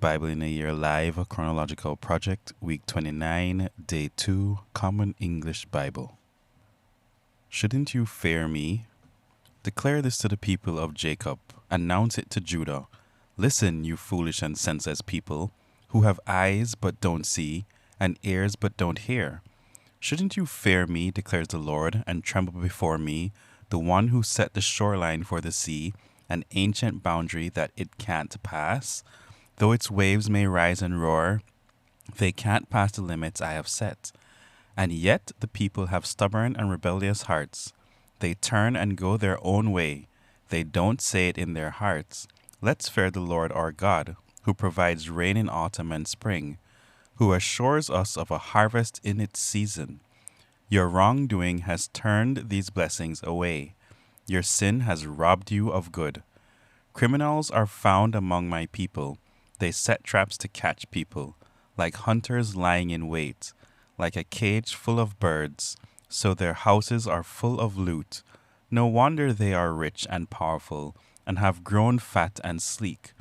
Bible in a Year Live, a Chronological Project, Week 29, Day 2, Common English Bible. Shouldn't you fear me? Declare this to the people of Jacob. Announce it to Judah. Listen, you foolish and senseless people, who have eyes but don't see, and ears but don't hear. Shouldn't you fear me, declares the Lord, and tremble before me, the one who set the shoreline for the sea, an ancient boundary that it can't pass? Though its waves may rise and roar, they can't pass the limits I have set. And yet the people have stubborn and rebellious hearts. They turn and go their own way. They don't say it in their hearts. Let's fear the Lord our God, who provides rain in autumn and spring, who assures us of a harvest in its season. Your wrongdoing has turned these blessings away. Your sin has robbed you of good. Criminals are found among my people. They set traps to catch people, like hunters lying in wait, like a cage full of birds, so their houses are full of loot. No wonder they are rich and powerful, and have grown fat and sleek.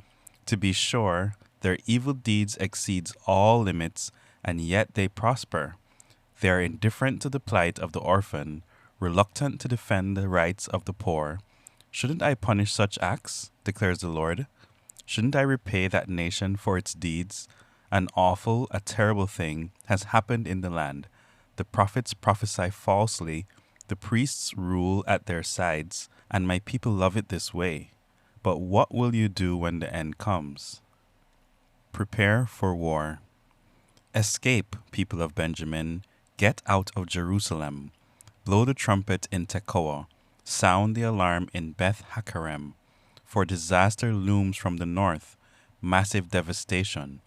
To be sure, their evil deeds exceeds all limits, and yet they prosper. They are indifferent to the plight of the orphan, reluctant to defend the rights of the poor. Shouldn't I punish such acts? Declares the Lord. Shouldn't I repay that nation for its deeds? An awful, a terrible thing has happened in the land. The prophets prophesy falsely, the priests rule at their sides, and my people love it this way. But what will you do when the end comes? Prepare for war. Escape, people of Benjamin. Get out of Jerusalem. Blow the trumpet in Tekoa. Sound the alarm in Beth Hakerem. For disaster looms from the north, massive devastation.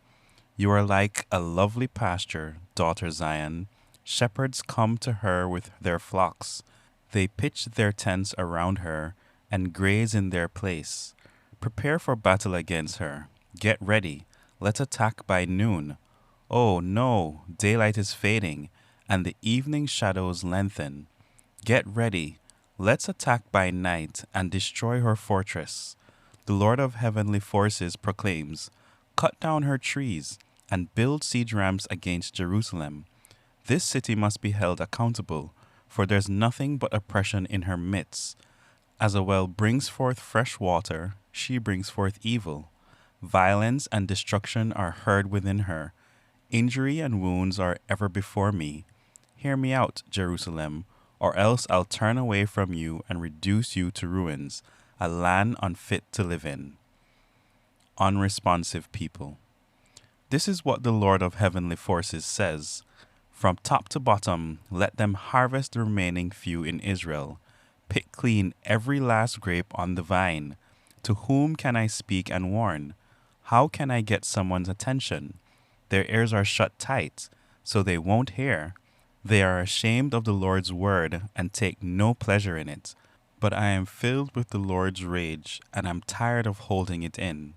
You are like a lovely pasture, daughter Zion. Shepherds come to her with their flocks. They pitch their tents around her and graze in their place. Prepare for battle against her. Get ready. Let's attack by noon. Oh no, daylight is fading, and the evening shadows lengthen. Get ready. Let's attack by night and destroy her fortress. The Lord of heavenly forces proclaims, cut down her trees and build siege ramps against Jerusalem. This city must be held accountable, for there's nothing but oppression in her midst. As a well brings forth fresh water, she brings forth evil. Violence and destruction are heard within her. Injury and wounds are ever before me. Hear me out, Jerusalem, or else I'll turn away from you and reduce you to ruins, a land unfit to live in. Unresponsive people. This is what the Lord of heavenly forces says. From top to bottom, let them harvest the remaining few in Israel. Pick clean every last grape on the vine. To whom can I speak and warn? How can I get someone's attention? Their ears are shut tight, so they won't hear. They are ashamed of the Lord's word and take no pleasure in it. But I am filled with the Lord's rage, and am tired of holding it in.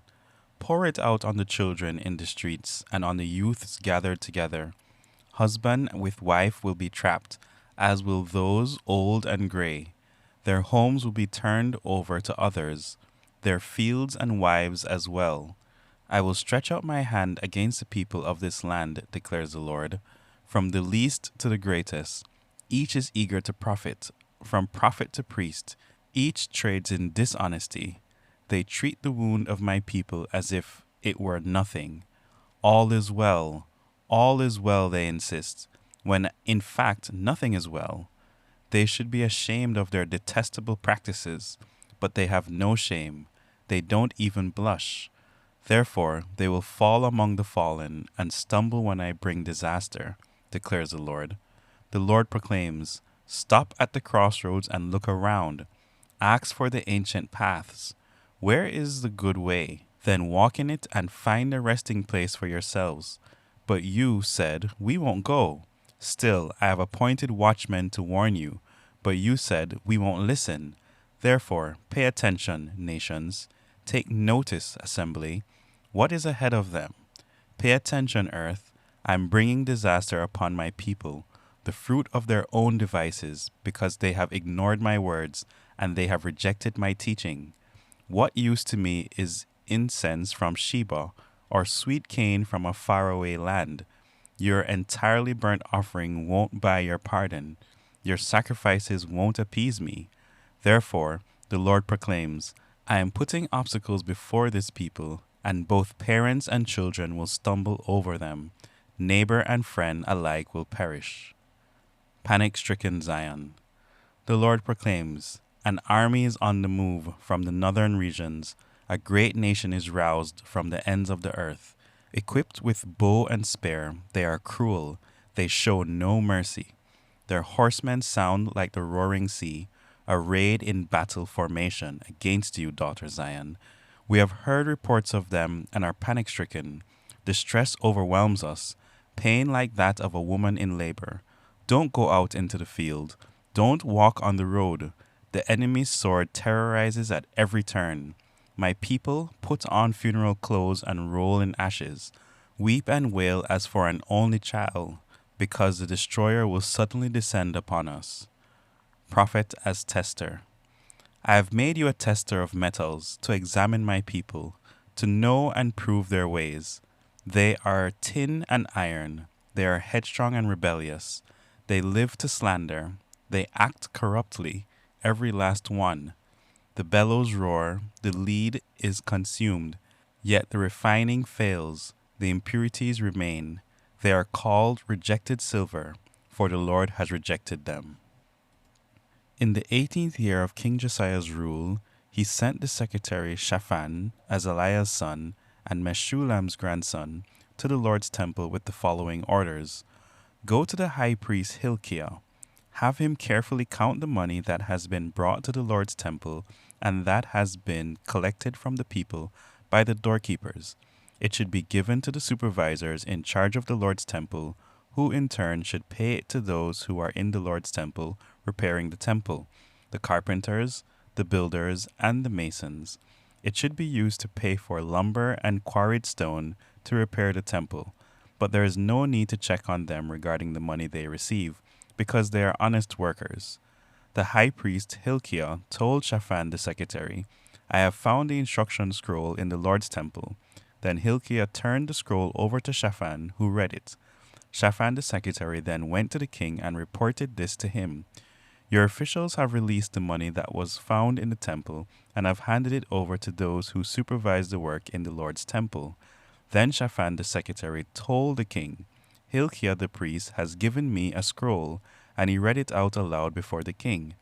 Pour it out on the children in the streets, and on the youths gathered together. Husband with wife will be trapped, as will those old and gray. Their homes will be turned over to others, their fields and wives as well. I will stretch out my hand against the people of this land, declares the Lord. From the least to the greatest, each is eager to profit. From prophet to priest, each trades in dishonesty. They treat the wound of my people as if it were nothing. All is well, they insist, when in fact nothing is well. They should be ashamed of their detestable practices, but they have no shame. They don't even blush. Therefore, they will fall among the fallen and stumble when I bring disaster, declares the Lord. The Lord proclaims, stop at the crossroads and look around. Ask for the ancient paths. Where is the good way? Then walk in it and find a resting place for yourselves. But you said, we won't go. Still, I have appointed watchmen to warn you. But you said, we won't listen. Therefore, pay attention, nations. Take notice, assembly. What is ahead of them? Pay attention, earth. I'm bringing disaster upon my people, the fruit of their own devices, because they have ignored my words and they have rejected my teaching. What use to me is incense from Sheba, or sweet cane from a faraway land. Your entirely burnt offering won't buy your pardon. Your sacrifices won't appease me. Therefore, the Lord proclaims, I am putting obstacles before this people, and both parents and children will stumble over them. Neighbor and friend alike will perish. Panic-stricken Zion. The Lord proclaims, an army is on the move from the northern regions. A great nation is roused from the ends of the earth. Equipped with bow and spear, they are cruel. They show no mercy. Their horsemen sound like the roaring sea, arrayed in battle formation against you, daughter Zion. We have heard reports of them and are panic-stricken. Distress overwhelms us, pain like that of a woman in labor. Don't go out into the field. Don't walk on the road. The enemy's sword terrorizes at every turn. My people, put on funeral clothes and roll in ashes. Weep and wail as for an only child, because the destroyer will suddenly descend upon us. Prophet as tester. I have made you a tester of metals to examine my people, to know and prove their ways. They are tin and iron. They are headstrong and rebellious. They live to slander. They act corruptly, every last one. The bellows roar, the lead is consumed, yet the refining fails, the impurities remain. They are called rejected silver, for the Lord has rejected them. In the 18th year of King Josiah's rule, he sent the secretary Shaphan, Azaliah's son, and Meshullam's grandson, to the Lord's temple with the following orders. Go to the high priest Hilkiah. Have him carefully count the money that has been brought to the Lord's temple and that has been collected from the people by the doorkeepers. It should be given to the supervisors in charge of the Lord's temple, who in turn should pay it to those who are in the Lord's temple repairing the temple, the carpenters, the builders, and the masons. It should be used to pay for lumber and quarried stone to repair the temple, but there is no need to check on them regarding the money they receive, because they are honest workers. The high priest Hilkiah told Shaphan the secretary, I have found the instruction scroll in the Lord's temple. Then Hilkiah turned the scroll over to Shaphan, who read it. Shaphan the secretary then went to the king and reported this to him. Your officials have released the money that was found in the temple and have handed it over to those who supervise the work in the Lord's temple. Then Shaphan the secretary told the king, Hilkiah the priest has given me a scroll, and he read it out aloud before the king.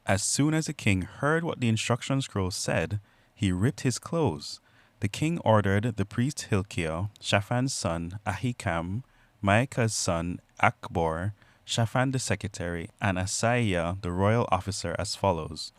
As soon as the king heard what the instruction scroll said, he ripped his clothes. The king ordered the priest Hilkiah, Shaphan's son Ahikam, Maacah's son Akbor, Shaphan the secretary, and Asaiah the royal officer as follows.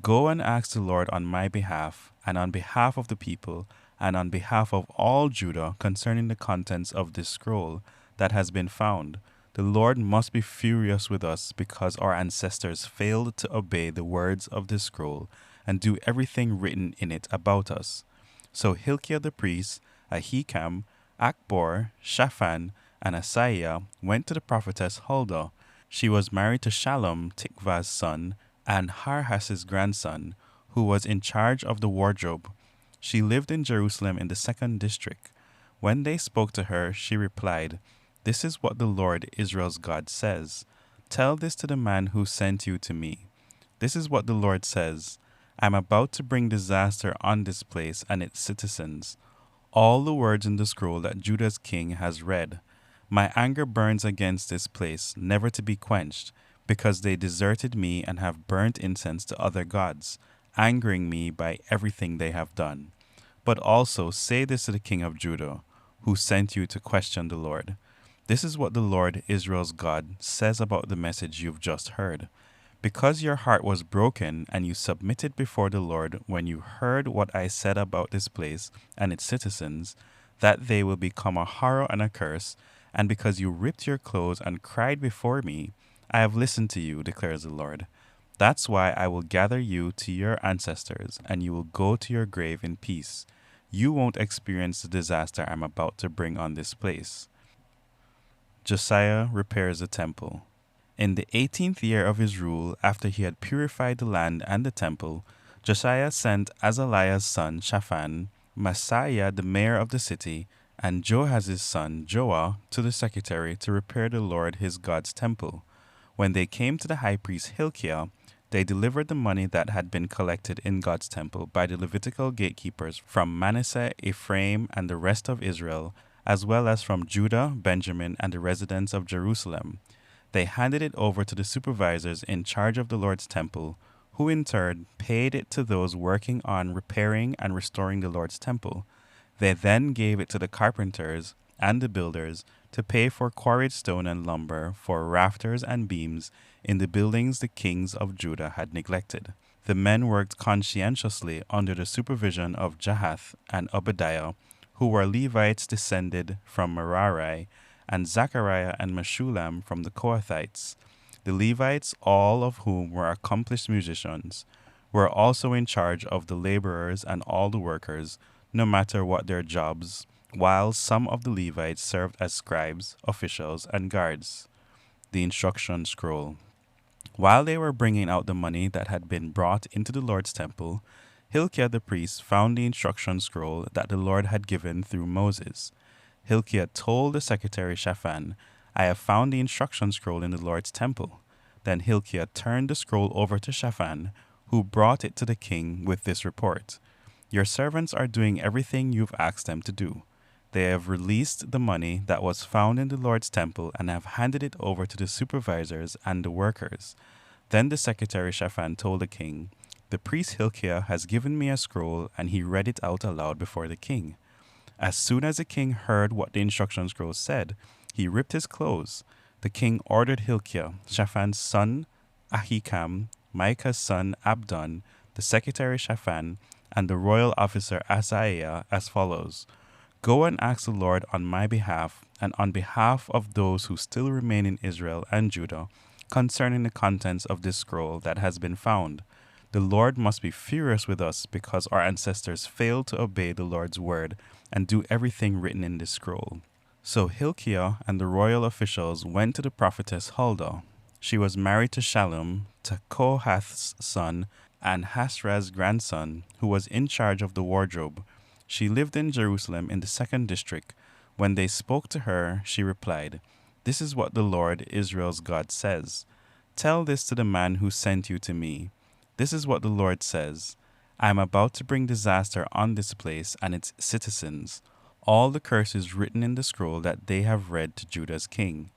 Go and ask the Lord on my behalf, and on behalf of the people, and on behalf of all Judah concerning the contents of this scroll that has been found. The Lord must be furious with us because our ancestors failed to obey the words of this scroll and do everything written in it about us. So Hilkiah the priest, Ahikam, Akbor, Shaphan, and Asaiah went to the prophetess Huldah. She was married to Shallum, Tikvah's son, and Harhas's grandson, who was in charge of the wardrobe. She lived in Jerusalem in the 2nd district. When they spoke to her, she replied, This is what the Lord, Israel's God, says. Tell this to the man who sent you to me. This is what the Lord says. I am about to bring disaster on this place and its citizens. All the words in the scroll that Judah's king has read. My anger burns against this place, never to be quenched, because they deserted me and have burnt incense to other gods, angering me by everything they have done. But also say this to the king of Judah, who sent you to question the Lord. This is what the Lord, Israel's God, says about the message you've just heard. Because your heart was broken and you submitted before the Lord when you heard what I said about this place and its citizens, that they will become a horror and a curse, and because you ripped your clothes and cried before me, I have listened to you, declares the Lord. That's why I will gather you to your ancestors, and you will go to your grave in peace. You won't experience the disaster I'm about to bring on this place. Josiah repairs the temple. In the 18th year of his rule, after he had purified the land and the temple, Josiah sent Azaliah's son Shaphan, Maaseiah the mayor of the city, and Joahaz's son Joah to the secretary to repair the Lord his God's temple. When they came to the high priest Hilkiah, they delivered the money that had been collected in God's temple by the Levitical gatekeepers from Manasseh, Ephraim, and the rest of Israel, as well as from Judah, Benjamin, and the residents of Jerusalem. They handed it over to the supervisors in charge of the Lord's temple, who in turn paid it to those working on repairing and restoring the Lord's temple. They then gave it to the carpenters and the builders to pay for quarried stone and lumber for rafters and beams in the buildings the kings of Judah had neglected. The men worked conscientiously under the supervision of Jahath and Obadiah, who were Levites descended from Merari, and Zechariah and Meshullam from the Kohathites. The Levites, all of whom were accomplished musicians, were also in charge of the laborers and all the workers, no matter what their jobs, while some of the Levites served as scribes, officials, and guards. The instruction scroll. While they were bringing out the money that had been brought into the Lord's temple, Hilkiah the priest found the instruction scroll that the Lord had given through Moses. Hilkiah told the secretary Shaphan, "I have found the instruction scroll in the Lord's temple." Then Hilkiah turned the scroll over to Shaphan, who brought it to the king with this report: "Your servants are doing everything you've asked them to do. They have released the money that was found in the Lord's temple and have handed it over to the supervisors and the workers." Then the secretary Shaphan told the king, "The priest Hilkiah has given me a scroll," and he read it out aloud before the king. As soon as the king heard what the instruction scroll said, he ripped his clothes. The king ordered Hilkiah, Shaphan's son Ahikam, Micah's son Abdon, the secretary Shaphan, and the royal officer Asaiah as follows: "Go and ask the Lord on my behalf and on behalf of those who still remain in Israel and Judah concerning the contents of this scroll that has been found. The Lord must be furious with us because our ancestors failed to obey the Lord's word and do everything written in this scroll." So Hilkiah and the royal officials went to the prophetess Huldah. She was married to Shallum, to Kohath's son, and Hasraz's grandson, who was in charge of the wardrobe. She lived in Jerusalem in the 2nd district. When they spoke to her, she replied, "This is what the Lord, Israel's God, says. Tell this to the man who sent you to me. This is what the Lord says. I am about to bring disaster on this place and its citizens, all the curses written in the scroll that they have read to Judah's king.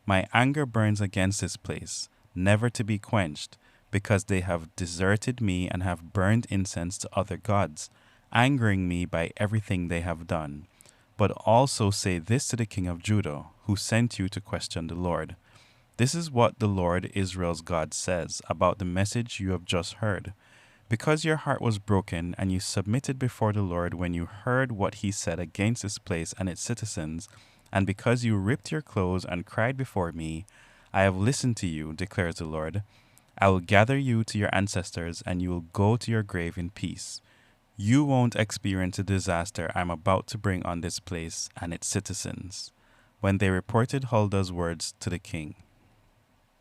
My anger burns against this place, never to be quenched, because they have deserted me and have burned incense to other gods, angering me by everything they have done. But also say this to the king of Judah, who sent you to question the Lord. This is what the Lord, Israel's God, says about the message you have just heard. Because your heart was broken and you submitted before the Lord when you heard what he said against this place and its citizens, and because you ripped your clothes and cried before me, I have listened to you, declares the Lord. I will gather you to your ancestors, and you will go to your grave in peace. You won't experience the disaster I'm about to bring on this place and its citizens." When they reported Huldah's words to the king,